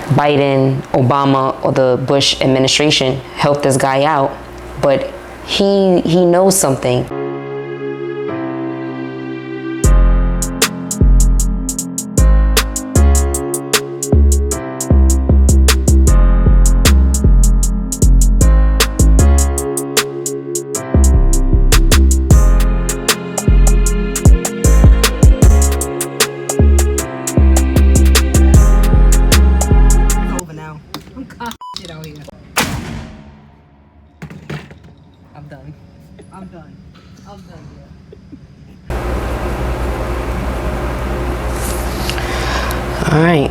Biden, Obama, or the Bush administration helped this guy out, but he knows something. I'm done here. All right.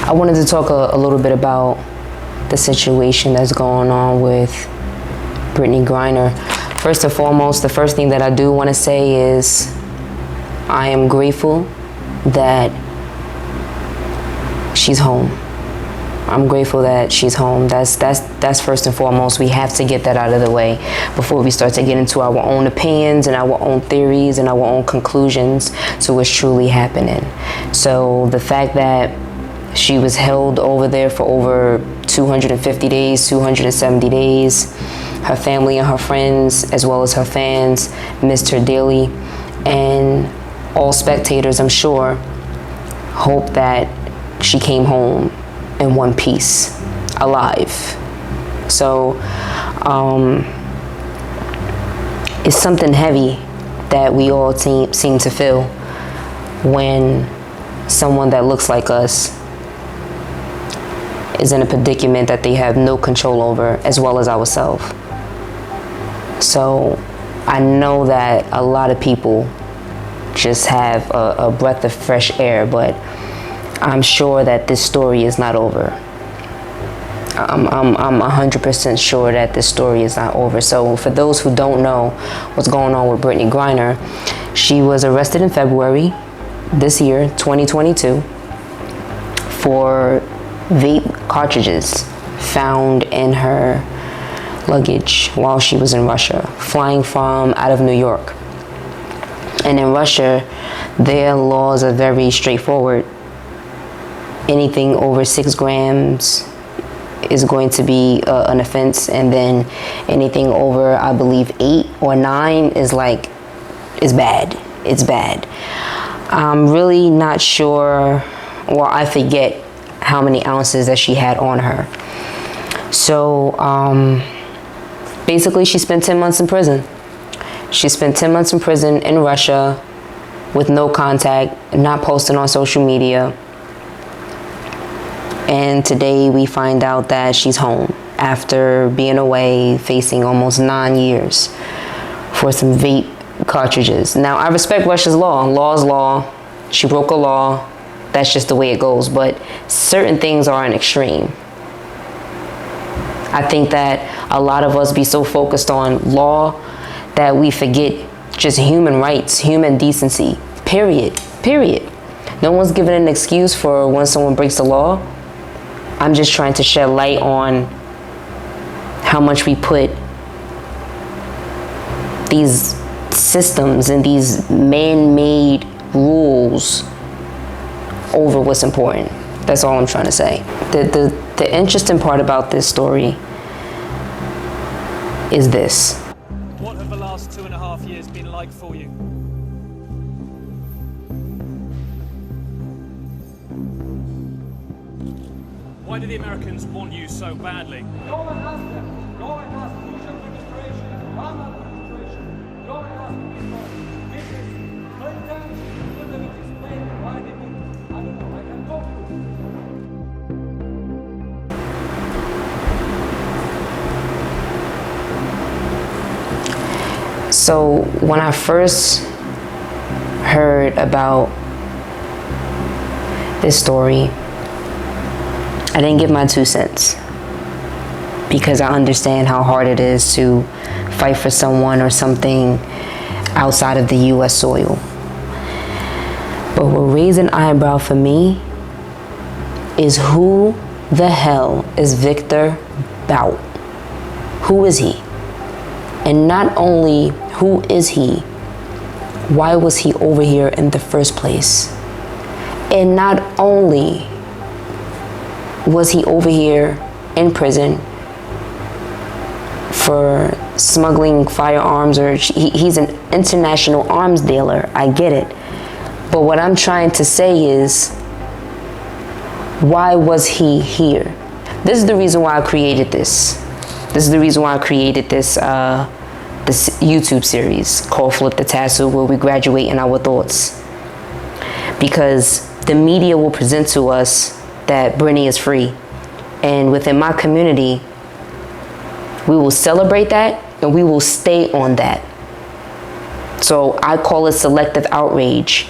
I wanted to talk a little bit about the situation that's going on with Brittney Griner. First and foremost, the first thing that I do want to say is I am grateful that she's home. I'm grateful that she's home. That's first and foremost. We have to get that out of the way before we start to get into our own opinions and our own theories and our own conclusions to what's truly happening. So the fact that she was held over there for over 250 days, 270 days, her family and her friends, as well as her fans, missed her dearly. And all spectators, I'm sure, hope that she came home in one piece, alive. So it's something heavy that we all seem to feel when someone that looks like us is in a predicament that they have no control over, as well as ourselves. So I know that a lot of people just have a breath of fresh air, but I'm sure that this story is not over. I'm 100% sure that this story is not over. So for those who don't know what's going on with Brittney Griner, she was arrested in February this year, 2022, for vape cartridges found in her luggage while she was in Russia, flying from out of New York. And in Russia, their laws are very straightforward. Anything over 6 grams is going to be an offense, and then anything over, I believe, 8 or 9 is bad. It's bad. I'm really not sure, well, I forget how many ounces that she had on her. So basically she spent 10 months in prison. She spent 10 months in prison in Russia with no contact, not posting on social media. And today we find out that she's home after being away, facing almost 9 years for some vape cartridges. Now, I respect Russia's law. Law is law. She broke a law. That's just the way it goes. But certain things are an extreme. I think that a lot of us be so focused on law that we forget just human rights, human decency, period. No one's given an excuse for when someone breaks the law. I'm just trying to shed light on how much we put these systems and these man-made rules over what's important. That's all I'm trying to say. The interesting part about this story is this. What have the last 2.5 years been like for you? Why do the Americans want you so badly? Go and ask them. Go and ask Bush administration, Obama administration. Go and ask Mrs. Clinton. Clinton will explain why they did. I don't know. I can talk to you. So when I first heard about this story, I didn't give my 2 cents because I understand how hard it is to fight for someone or something outside of the U.S. soil. But what raised an eyebrow for me is who the hell is Viktor Bout? Who is he? And not only who is he, why was he over here in the first place? And not only was he over here in prison for smuggling firearms, or he's an international arms dealer, I get it. But what I'm trying to say is, why was he here? This is the reason why I created this. This is the reason why I created this this YouTube series called Flip the Tassel, where we graduate in our thoughts. Because the media will present to us that Brittney is free. And within my community, we will celebrate that and we will stay on that. So I call it selective outrage.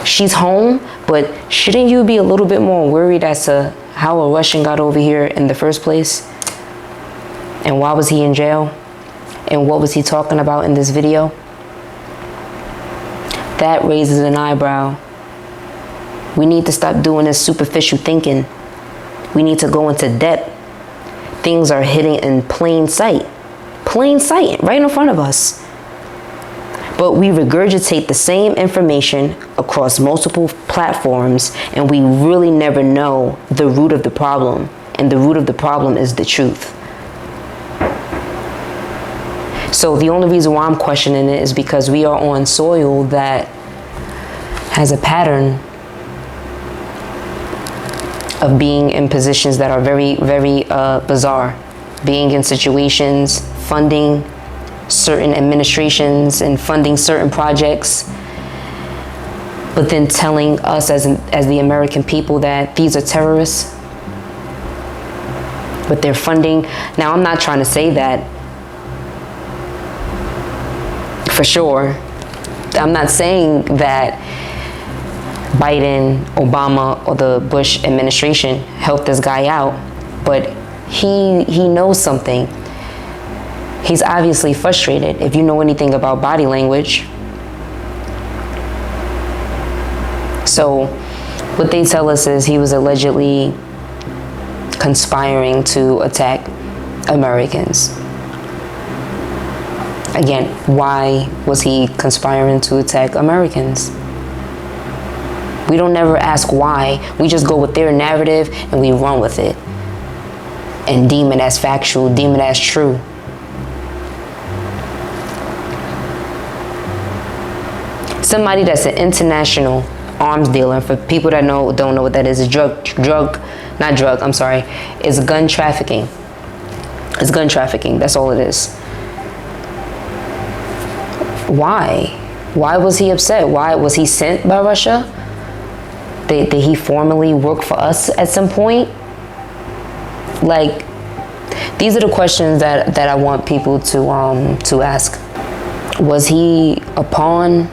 She's home, but shouldn't you be a little bit more worried as to how a Russian got over here in the first place? And why was he in jail? And what was he talking about in this video? That raises an eyebrow. We need to stop doing this superficial thinking. We need to go into depth. Things are hidden in plain sight. Plain sight, right in front of us. But we regurgitate the same information across multiple platforms, and we really never know the root of the problem. And the root of the problem is the truth. So the only reason why I'm questioning it is because we are on soil that has a pattern of being in positions that are very, very bizarre. Being in situations, funding certain administrations and funding certain projects, but then telling us as the American people that these are terrorists. But they're funding. Now, I'm not trying to say that for sure. I'm not saying that Biden, Obama, or the Bush administration helped this guy out, but he knows something. He's obviously frustrated. If you know anything about body language. So what they tell us is he was allegedly conspiring to attack Americans. Again, why was he conspiring to attack Americans? We don't never ask why. We just go with their narrative and we run with it. And deem it as factual, deem it as true. Somebody that's an international arms dealer, for people that don't know what that is, it's it's gun trafficking. It's gun trafficking, that's all it is. Why? Why was he upset? Why was he sent by Russia? Did he formally work for us at some point? Like, these are the questions that I want people to ask. Was he a pawn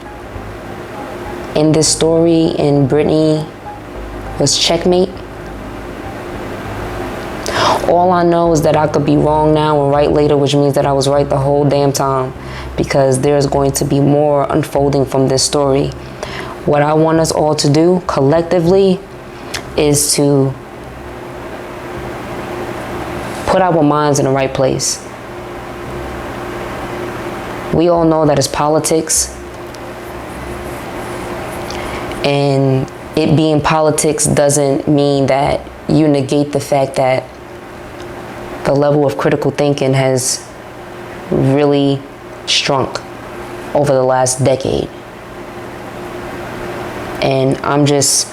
in this story, and Brittney was checkmate? All I know is that I could be wrong now and right later, which means that I was right the whole damn time, because there's going to be more unfolding from this story. What I want us all to do collectively is to put our minds in the right place. We all know that it's politics, and it being politics doesn't mean that you negate the fact that the level of critical thinking has really shrunk over the last decade. And I'm just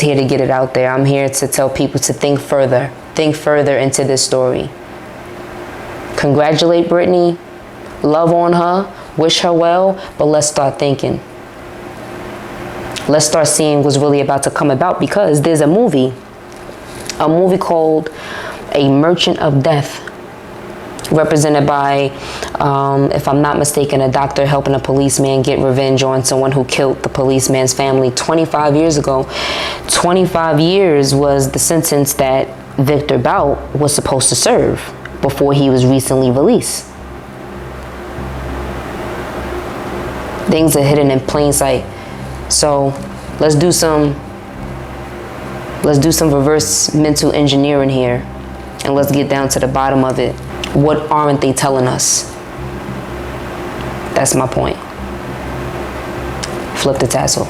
here to get it out there. I'm here to tell people to think further into this story. Congratulate Brittney, love on her, wish her well, but let's start thinking. Let's start seeing what's really about to come about, because there's a movie called A Merchant of Death, represented by, if I'm not mistaken, a doctor helping a policeman get revenge on someone who killed the policeman's family 25 years ago. 25 years was the sentence that Viktor Bout was supposed to serve before he was recently released. Things are hidden in plain sight. So let's do some reverse mental engineering here, and let's get down to the bottom of it. What aren't they telling us? That's my point. Flip the tassel.